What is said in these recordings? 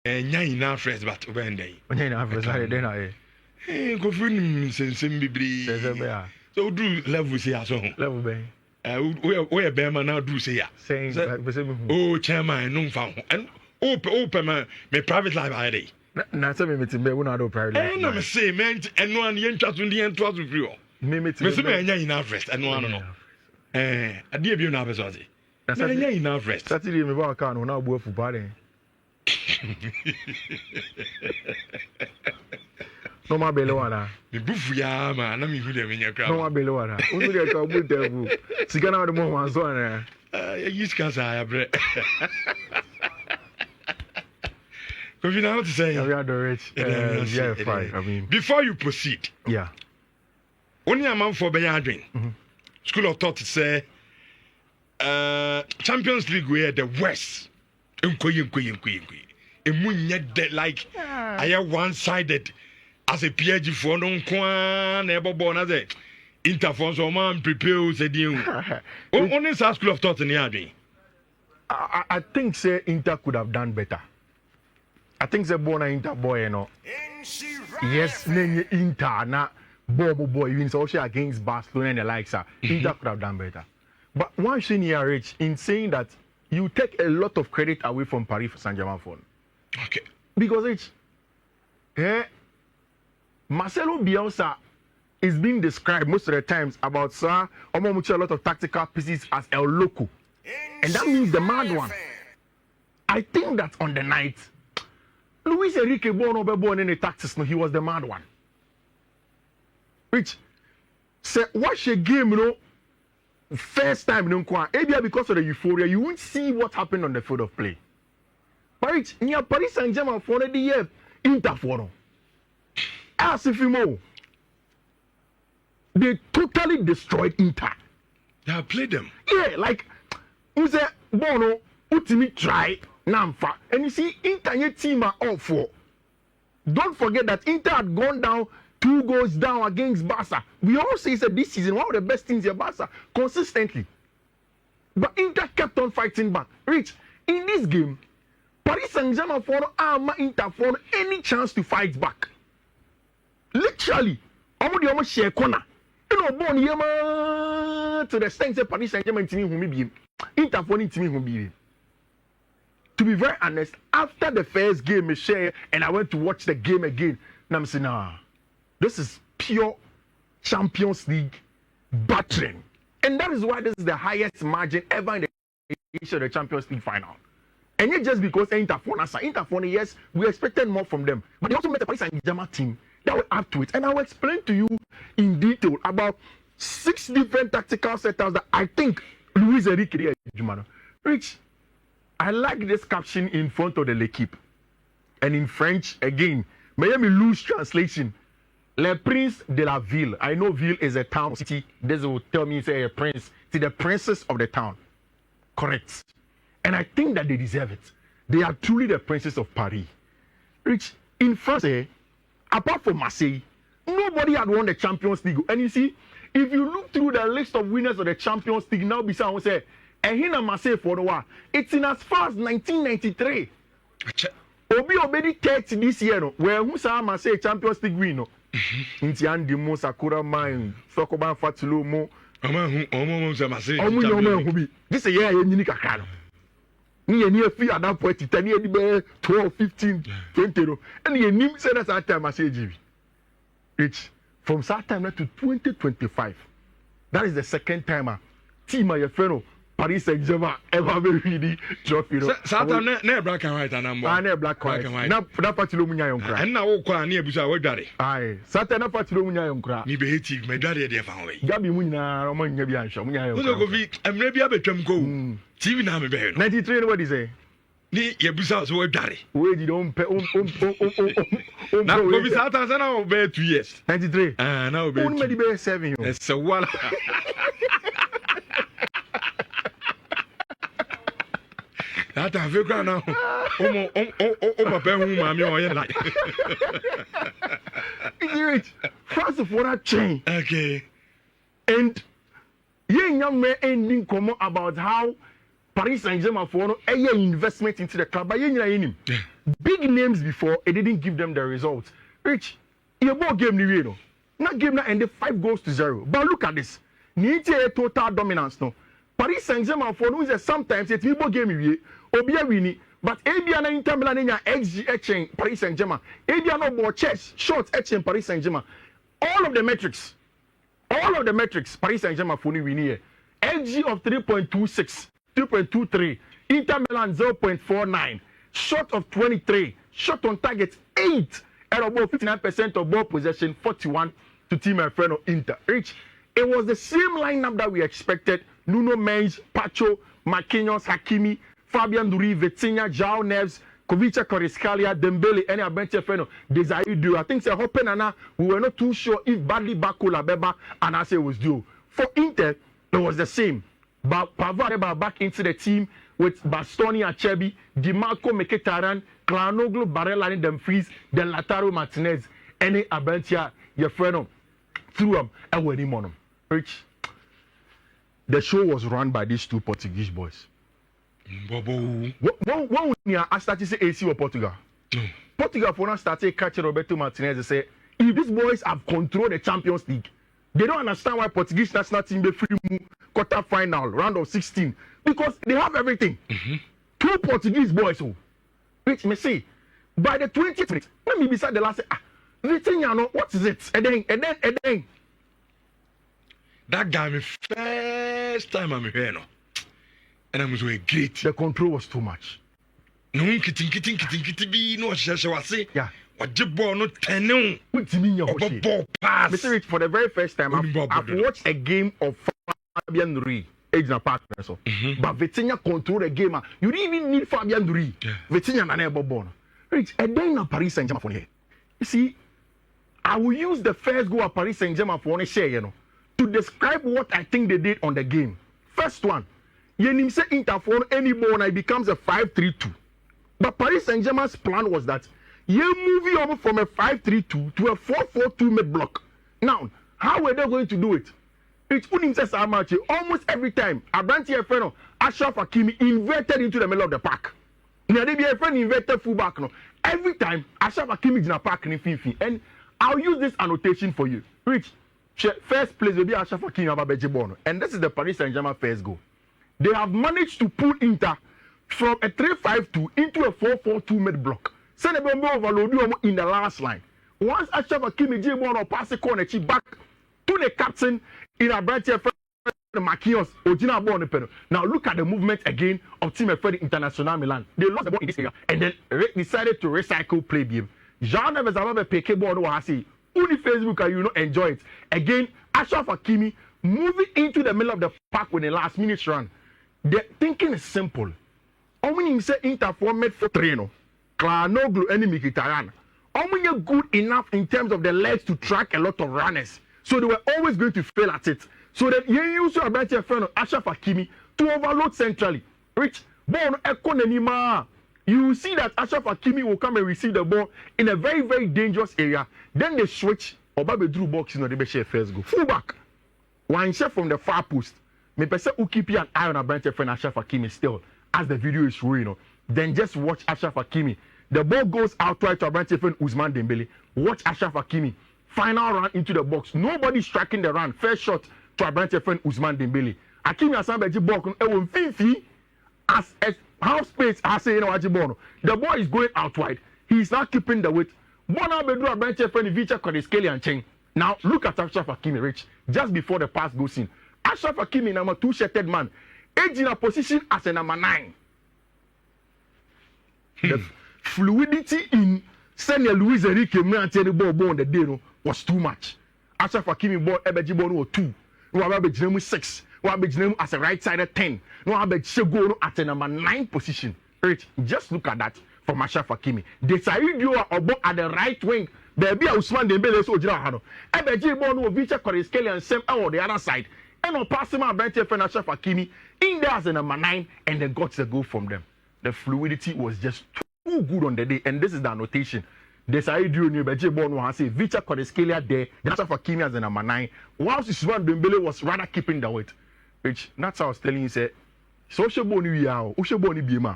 Nyina fresh but obende. Nyina fresh I dey na Go fun sensem bibiri. So do level say aso. Level be. We be man na do say ya. Saying oh chairman no fa ho. And open me private life I dey. Na say me meeting be we na do private life. Na me say man eno an ye ntwa so ndi ento aso free o. Me meeting. Me say me nyina fresh eno ano no. Ade bi na be so say. Me nyina fresh. Saturday me ba kan na bu afu ba den. No ma bele wana. Me bufu ya ma na me hu dem nya kra. No ma bele wana. Unu de ka bu tebu. Sika na de mo wan so na. Ya yis kan sa ya bre. Because you know what to say. We are the rich. Yeah, fine. I mean, before you proceed. Yeah. Only a man for Bayadrin. School of thought to say Champions League where the West. Like I am one-sided as a PG for no quan ever born as a interphone so man prepare said you. Only school of thought in the Adrian. I think say Inter could have done better. I think say born Inter boy, you know. Yes, name Inter na boy wins also against Barcelona and the likes. Inter could have done better. But one thing here, Rich, in saying that you take a lot of credit away from Paris Saint-Germain for. Okay. Because Marcelo Bielsa is being described most of the times about a lot of tactical pieces as El Loco. And that means the mad one. I think that on the night, Luis Enrique Bono born in the tactics, no, he was the mad one. Which say watch a game, you know, first time, you know, maybe because of the euphoria, you won't see what happened on the field of play. But near Paris Saint-Germain for the year, Inter for no. As if you know, they totally destroyed Inter. They have played them. Yeah, like who say Bono, ultimate try, Namfa. And you see, Inter your team are all for. Don't forget that Inter had gone down 2 goals down against Barça. We all say that this season one of the best teams in Barça consistently. But Inter kept on fighting back. Rich, in this game, Paris Saint-Germain for Inter for any chance to fight back. Literally, almost share corner. You know, born here to the extent that Paris Saint-Germain team who be Inter for team who be. To be very honest, after the first game, Michelle and I went to watch the game again. Now I'm saying, nah, this is pure Champions League battering, and that is why this is the highest margin ever in the history of the Champions League final. And yet, just because Inter, yes, we expected more from them, but they also met the Paris Saint-Germain team that will add to it. And I will explain to you in detail about 6 different tactical setups that I think Luis Enrique Rich, I like this caption in front of the L'Equipe. And in French, again, may me lose translation. Le Prince de la Ville. I know Ville is a town, city. This will tell me, say, a prince. See, the princess of the town. Correct. And I think that they deserve it. They are truly the princes of Paris. Rich, in France, apart from Marseille, nobody had won the Champions League. And you see, if you look through the list of winners of the Champions League, now beside one say, and here Marseille for the war, it's in as far as 1993. Obi already 30 this year, no, where who saw Marseille Champions League win, no? Inti andi mo Sakura mine, Sokoban Fatulo mo. This a year you need kakano. Ni near fee at that point, 10 12, 15, 20. And you need say that's that time Marseille GB. It's from that time to 2025. That is the second time team of your fellow Paris Saint-Germain ever really trophy. Saturn ne black and white and amber. Ne black and white. Na patilo munya yonkra. And now kwa ni ebusa we dare. Aye. Saturn na patilo munya yonkra. Ni be hiti me dare dey fan we. Gabi munya o manya bi ansho munya yonkra. Uzo go fi emre bi abetwam go. TV na me be no. 93 no what is say? Ni ebusa so we dare. We di don pe na go bi Saturn say na o be 2 years. 93. Na o be. Un me di be 7 yo. It's a wala. That I feel now. Papa who mommy or like. It's France for that chain. Okay. And young man ending comment about how Paris Saint-Germain for a investment into the club. But big names before, it didn't give them the results. Rich, your ball game ni not game that ended 5-0. But look at this. Need a total dominance no. Paris Saint-Germain for no is sometimes it's ball game Obia winning. But Abiana Inter Milan in XG etching Paris Saint-Germain. Abiana more chess shots etching Paris Saint-Germain. All of the metrics, Paris Saint-Germain for winning here. XG of 3.26, 2.23. Inter Milan 0.49. Shot of 23. Shot on target 8. And about 59% of ball possession, 41 to Team Alfredo Inter. Rich, it was the same lineup that we expected. Nuno Mendes, Pacho, Marquinhos, Hakimi, Fabian Duri, Vitinha, João Neves, Kovica, Kvaratskhelia, Dembele, and Abente Feno, Desire do. I think say Hoppen and we were not too sure if Badly Bakola Beba and Ase was due. For Inter, it was the same. But Pavard back into the team with Bastoni Acerbi, Di Marco Mkhitaryan, Klanoglu, Barella, and Dumfries, then Lautaro Martinez, and Abentia, your friend, threw them and were him on them. Rich, the show was run by these two Portuguese boys. When I started to say AC or Portugal, Portugal for now started catching Roberto Martinez and say, if these boys have controlled the Champions League, they don't understand why Portuguese national team be free quarter final, round of 16, because they have everything. Two Portuguese boys, which me say, by the 20th minute, let me beside the last, Vitinha, what is it? And then. That guy, me first time I'm here, no. And I was so great. The control was too much. No, kitty, be no, say, yeah. What the ball not 10 What do you mean your ball pass? Mr. Rich, for the very first time, I've watched a game of Fabian Rui, Agent partner. So, but Vitinha control the game. You didn't even need Fabian Rui. Vitinha and never born. Rich, and then na Paris Saint-Germain for here. You see, I will use the first goal of Paris Saint-Germain for one share, to describe what I think they did on the game. First one, Yenim say Inter for any ball and it becomes a 5-3-2. But Paris Saint-Germain's plan was that you moving over from a 5-3-2 to a 4-4-2 mid block. Now, how were they going to do it? It's almost every time. Abranti Efeno, Ashraf Hakimi inverted into the middle of the park. Inverted fullback. Every time, Ashraf Hakimi is in a park in Fifi. And I'll use this annotation for you. Rich, first place will be Ashraf Hakimi, and this is the Paris Saint-Germain first goal. They have managed to pull Inter from a 3-5-2 into a 4-4-2 mid block. Send them overload in the last line. Once Ashraf Hakimi J1 pass the corner, back to the captain in a branch of Marquinhos, Ojina Bonne. Now look at the movement again of Team Alfredo International Milan. They lost the ball in this area and then decided to recycle play game. Jean Neves Ababe PK ball was say, only Facebook and you not enjoy it. Again, Ashraf Hakimi moving into the middle of the park with the last minute run. The thinking is simple. Omni say Inter format for trainer. Klanoglu enemy Mkhitaryan. Omni good enough in terms of the legs to track a lot of runners. So they were always going to fail at it. So that you use your better friend Ashraf Hakimi to overload centrally. Rich, ball economy. You will see that Ashraf Hakimi will come and receive the ball in a very, very dangerous area. Then they switch. Obabe drew box in the share first go. Fullback. One shot from the far post. Me person who keep an eye on a branch friend Ashraf Hakimi still. As the video is showing, then just watch Ashraf Hakimi. The ball goes outright to a branch friend Ousmane Dembele. Watch Ashraf Hakimi. Final run into the box. Nobody striking the run. First shot to a branch friend Ousmane Dembele. Hakimi Asambeji ball on Fifi as half space has say the ball is going out wide. He is not keeping the weight. Bona Bedru a branch friend Vicha Kvaratskhelia and Cheng. Now look at Ashraf Hakimi, Rich. Just before the pass goes in. Ashraf Hakimi, number 2-shirted man, age in a position as a number 9. The fluidity in Senior Luis Enrique the ball on the day was too much. Ashraf Hakimi ball Ebeji ball was 2. No Abeji 6. No Abeji as a right-sided 10. No Abeji go at a number 9 position. Rich, just look at that from Ashraf Hakimi. Desire you are at the right wing. Baby Ousmane Dembele so jira hano. Ebeji ball no Vicha Kvaratskhelia and Sam on the other side. And on passing my bench friend Ashraf Hakimi in there as a number 9 and they got the goal from them. The fluidity was just too good on the day, and this is the annotation. Desire you new Beji ball no say Vicha Kvaratskhelia there, Ashraf Hakimi as a number 9. Whilst Ousmane Dembele was rather keeping the weight. Which that's how I was telling you say So she boni we are, o she boni bi ma.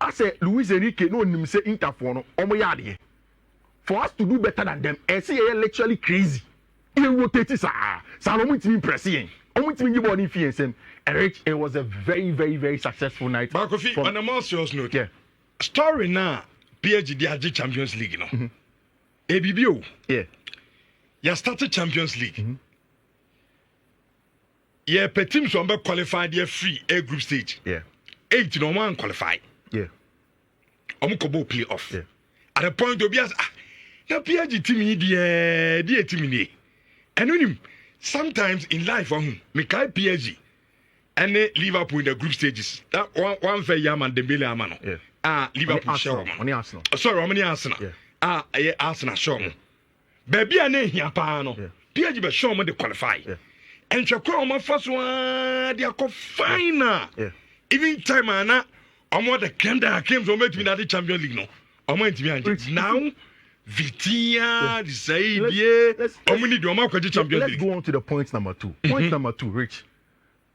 I say Luis Enrique no nim say Inter for no omo yade. For us to do better than them, and see literally crazy. He rotated sa no mutimi pressing. Omutimi give boni fi ensem. Rich, it was a very, very, very successful night. But Kofi, on a more serious note, yeah. Story now, PSG the Champions League, you know. ABBO. Yeah. You started Champions League. Yeah, per teams who qualified their free A group stage. Yeah. 8 no one qualified. Yeah. Omukobo play off. Yeah. At the point of yes, the PSG team the team. And sometimes in life, me kai PSG. And Liverpool in the group stages. That one fair Yaman Dembele Amano. Yeah. Liverpool show. Only Arsenal. Sorry, I'm Arsenal. Yeah. Arsenal show. Baby, I know here pano. PSG be show me the qualify. Yeah. And Chakwa my first one they are final. Yeah. Even time ana omo the Kenda came to make me the Champions League no. Omo ntimi now Vitinha, the Saidie, omo need omo kwaji Champions League. Let's go on to the point number 2. Point number 2, Rich.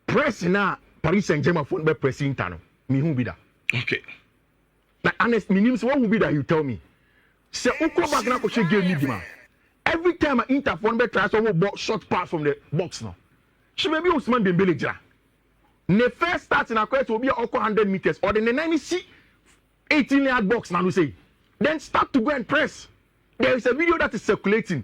Press na Paris Saint-Germain for be pressing Intano. Me who be that? Okay. Like honest, me names what will be that you tell me. Say uko back na ko she game me man. Every time I Inter for be try some short pass from the box now. She may be Ousmane Dembele jira. Ne first start in a quest will be 100 meters or the 90 18-yard box now say. Then start to go and press. There is a video that is circulating.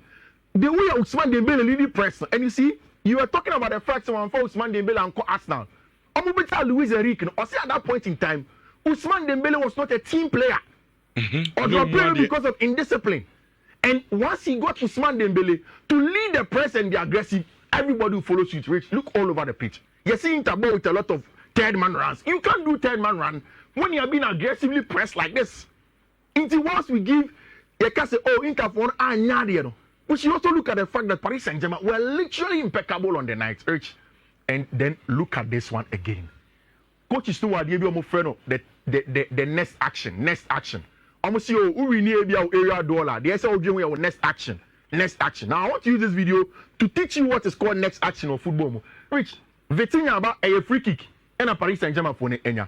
The way Ousmane Dembele really press and you see you were talking about the fact that Ousmane Dembele and Arsenal. Omubita Luis Enrique. Or say at that point in time, Ousmane Dembele was not a team player. Or not playing because of indiscipline. And once he got Ousmane Dembele to lead the press and be aggressive, everybody will follow suit. Rich, look all over the pitch. You're seeing Tabo with a lot of third man runs. You can't do third man run when you are being aggressively pressed like this. Until once we give, you can say, oh, Inter for an we should also look at the fact that Paris Saint-Germain were literally impeccable on the night, Rich. And then look at this one again. Coach is still the next action. Next action. Almost see we need area dollar. They say next action. Next action. Now I want to use this video to teach you what is called next action of football. Rich, Vitinha about a free kick and a Paris Saint-Germain for Enya.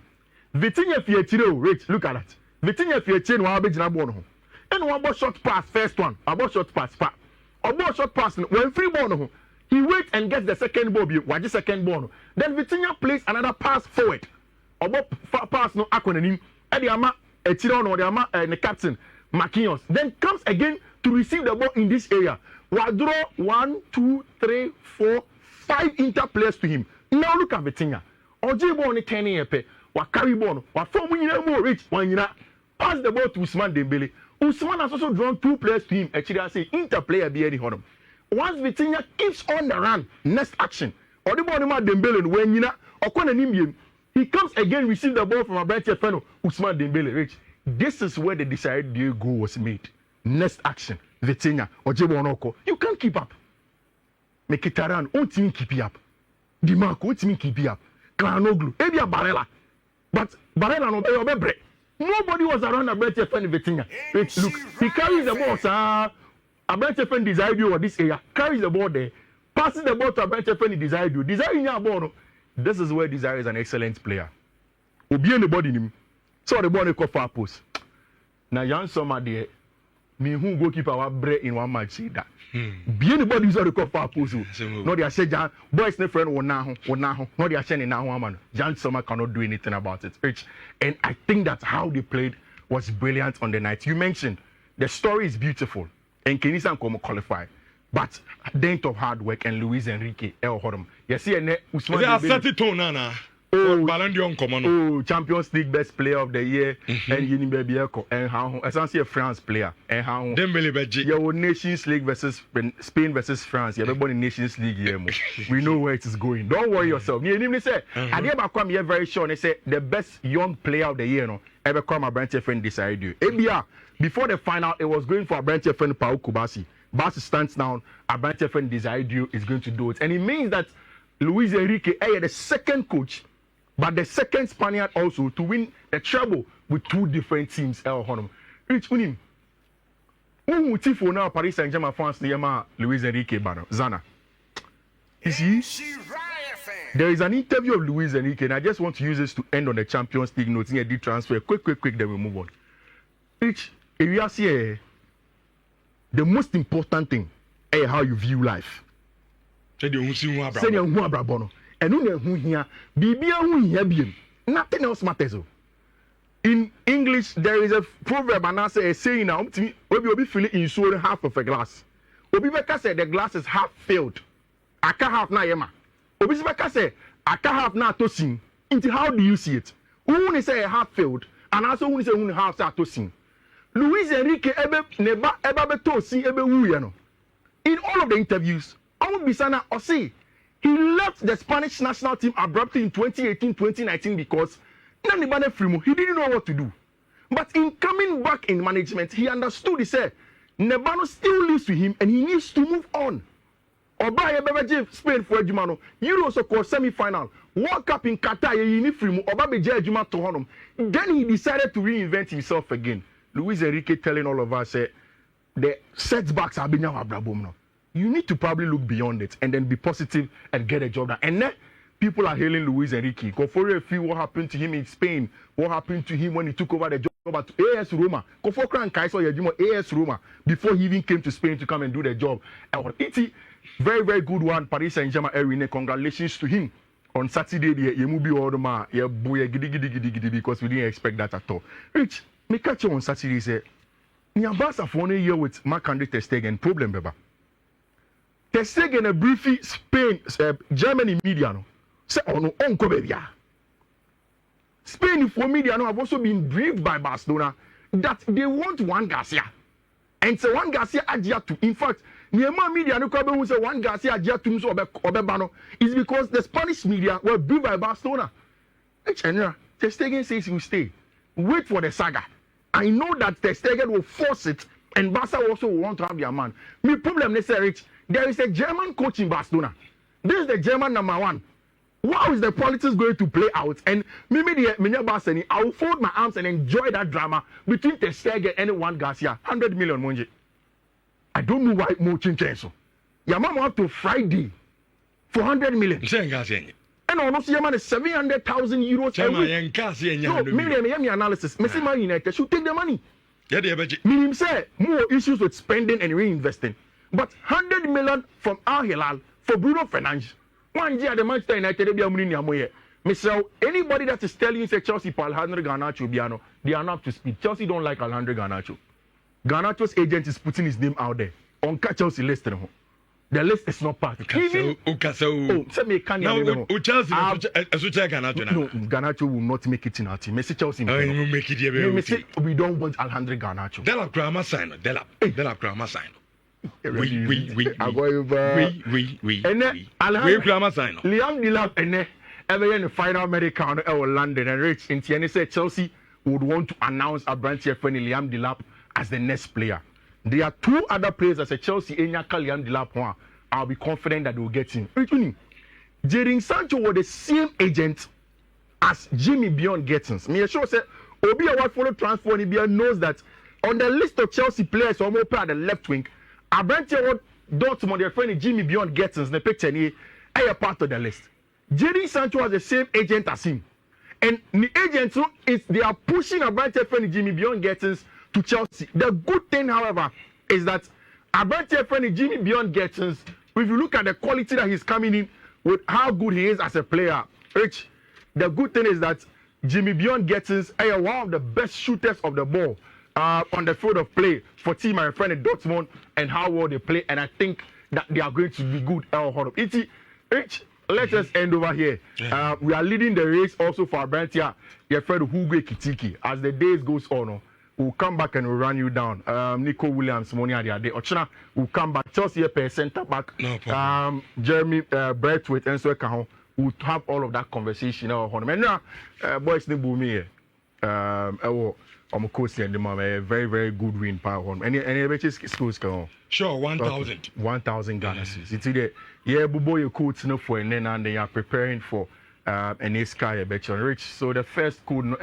Vitinha fiatiro, Rich, look at that. Vitinha fiatiro wa abejina ball. And one ball short pass, first one. About short pass, about short pass. When free ball, he waits and gets the second ball. Why the second ball? Then Vitinha plays another pass forward. About pass no acronym. And the ama Etiron or the ama the captain Marquinhos. Then comes again to receive the ball in this area. We'll draw 1, 2, 3, 4, 5 Inter players to him. Now look at Vitinha. Oji ball ni 10 years. Wa carry ball. Wa form more Rich. One pass the ball to Ousmane Dembele. Ousmane has also drawn 2 players to him. Actually, I say Inter player be any honor. Once Vitinha keeps on the run, next action. Or the ball Dembele when he comes again, receive the ball from a bright fellow Ousmane Dembele. Rich. This is where the desired goal was made. Next action, Vitinha or Jebonoko. You can't keep up. Mkhitaryan, don't even keep up. Dimarco, don't even keep up. Kranoglu, maybe a Barella. But Barella no be. Nobody was around a bright friend Vitinha. Look, he carries the ball, sir. A bright friend desired you or this area. Carries the ball there. Passes the ball to a bright friend desired you. Desiring your ball. This is where Desire is an excellent player. Obi anybody him. So the ball go far post. Now Jan Sommer there. Me who goalkeeper wa break in one match see that. Be anybody who's the far post. No they say Jan boys ne friend won now. No they are saying now one man. Jan Sommer cannot do anything about it. Rich. And I think that how they played was brilliant on the night. You mentioned the story is beautiful and Kenisa come qualify. But dent of hard work and Luis Enrique El Horum. You see, Ousmane Dembele. Oh, Champions League best player of the year, and Yini Bebieko, and how essentially a France player, and how your Nations League versus Spain versus France. You're born in Nations League here. We know where it is going. Don't worry yourself. You say, I never come here very sure. They say the best young player of the year, no, ever come a branch friend decide you. ABR before the final, it was going for a branch friend Pau Kubasi. Barça stands down, a branch friend desired you is going to do it. And it means that Luis Enrique is the second coach, but the second Spaniard also to win the treble with 2 different teams. El Honum. Rich Unim. Who Tifo now Paris Saint-Germain fans the Luis Enrique Bano. Zana. You see? There is an interview of Luis Enrique, and I just want to use this to end on the Champions League note. In a transfer, quick, then we move on. Each area see the most important thing is how you view life. Say you who abrabono, and who here, Bibia who here, nothing else matters. In English, there is a proverb and I say a saying now, we will be filling in so half of a glass. Obibeka said the glass is half filled. I can't have na yema. Obibeka said I can't have na tosin. Into how do you see it? Who say half filled and also who say who half tosin. Luis Enrique ebe neba eba tosin ebe wu in all of the interviews, Bisana Osi, he left the Spanish national team abruptly in 2018-2019 because nobody free he didn't know what to do. But in coming back in management, he understood. He said, Nebano still lives to him and he needs to move on. Oba Bebeje Spain for Ejumano, Euros of semi-final, World Cup in Qatar, Oba Beje Ejuma to Honum. Then he decided to reinvent himself again. Luis Enrique telling all of us, the setbacks have been now abrabum. You need to probably look beyond it and then be positive and get a job done. And then people are hailing Luis Enrique. Kofore feel what happened to him in Spain, what happened to him when he took over the job at AS Roma. Kofokra and Kaiso Yajimo AS Roma before he even came to Spain to come and do the job. It's very, very good one. Paris Saint-Germain Erine, congratulations to him. On Saturday, Yemubi Ordoma, gidi because we didn't expect that at all. Rich, me catch you on Saturday say, Barça for 1 year with Marc-Andre Ter Stegen problem, beba. Ter Stegen a briefly Spain, Germany media no. Say on baby. Spain for media no have also been briefed by Barcelona that they want Juan Garcia. And so Juan Garcia adjia to. In fact, Niema media no come who say Juan Garcia adjia to so obebano is because the Spanish media were briefed by Barcelona. Ter Stegen says he will stay. Wait for the saga. I know that Ter Stegen will force it, and Barca also will want to have their man. My problem is Rich. There is a German coach in Barcelona. This is the German number one. How is the politics going to play out? And maybe the Barca, I will fold my arms and enjoy that drama between Ter Stegen and Juan Garcia. 100 million money. I don't know why more change so. Your mom up to Friday for 100 million. And almost your man is 700,000 euros. No, million analysis. Messi Man United should take the money. Meaning say more issues with spending and reinvesting. But 100 million from Al Hilal for Bruno Fernandes. 1 year the Manchester United will be a million. Mr. Anybody that is telling you say Chelsea for Alejandro Garnacho Biano, they are not up to speed. Chelsea don't like Alejandro Garnacho. Garnacho's agent is putting his name out there on Chelsea list. The list is not passed. Even Garnacho will not make it in our team. Messi Chelsea. We don't want Alejandro Garnacho. Delap Grama sign. Delap Grama sign. Oui. And then Liam Delap and then ever in the final American or London and Rich in Tierney said Chelsea would want to announce a branch here for Liam Delap as the next player. There are 2 other players as a Chelsea Enyaka Liam Delap one. I'll be confident that they'll get him. Jadon Sancho was the same agent as Jimmy Beyond Gettins. Me sure say Obi a what follow transfer knows that on the list of Chelsea players who are at the left wing, Abrantia Dortmund, their friend Jimmy Beyond Gettins, the picture here, are part of the list. Jadon Sancho has the same agent as him. And the agent they are pushing Abrantia friend Jimmy Beyond Gettins to Chelsea. The good thing, however, is that Abrantia friend Jimmy Beyond Gettins, if you look at the quality that he's coming in with how good he is as a player, Rich, the good thing is that Jimmy Beyond Gettins is one of the best shooters of the ball on the field of play for team my friend at Dortmund and how well they play, and I think that they are going to be good. Rich, let us end over here. We are leading the race also for Abrantia, your friend Hugo Kitiki. As the days goes on, we'll come back and we'll run you down. Nico Williams, Monia the other day. Ochina will come back. Chelsea per center back. No Jeremy Braithwaite and so on. We'll have all of that conversation. And now, boys, ni boom here. I'm a coach and the mom a very, very good win power home. Any schools can. Sure, 1,000. 1,000 Ghana cedis. It's either Bubo your coach no for and then they are preparing for an sky Rich. So the first code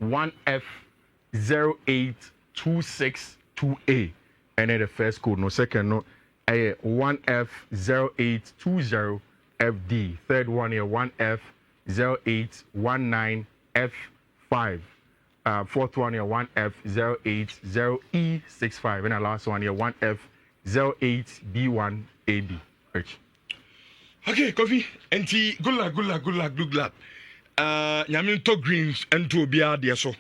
1F0826-2A. And then the first code, no second, no 1F0820. FD. Third one here 1F 0819F5. Fourth one here 1F 080E65. And the last one here 1F 08B1AB. Okay, Kofi. And good luck. Yamin to greens and to be a dear so.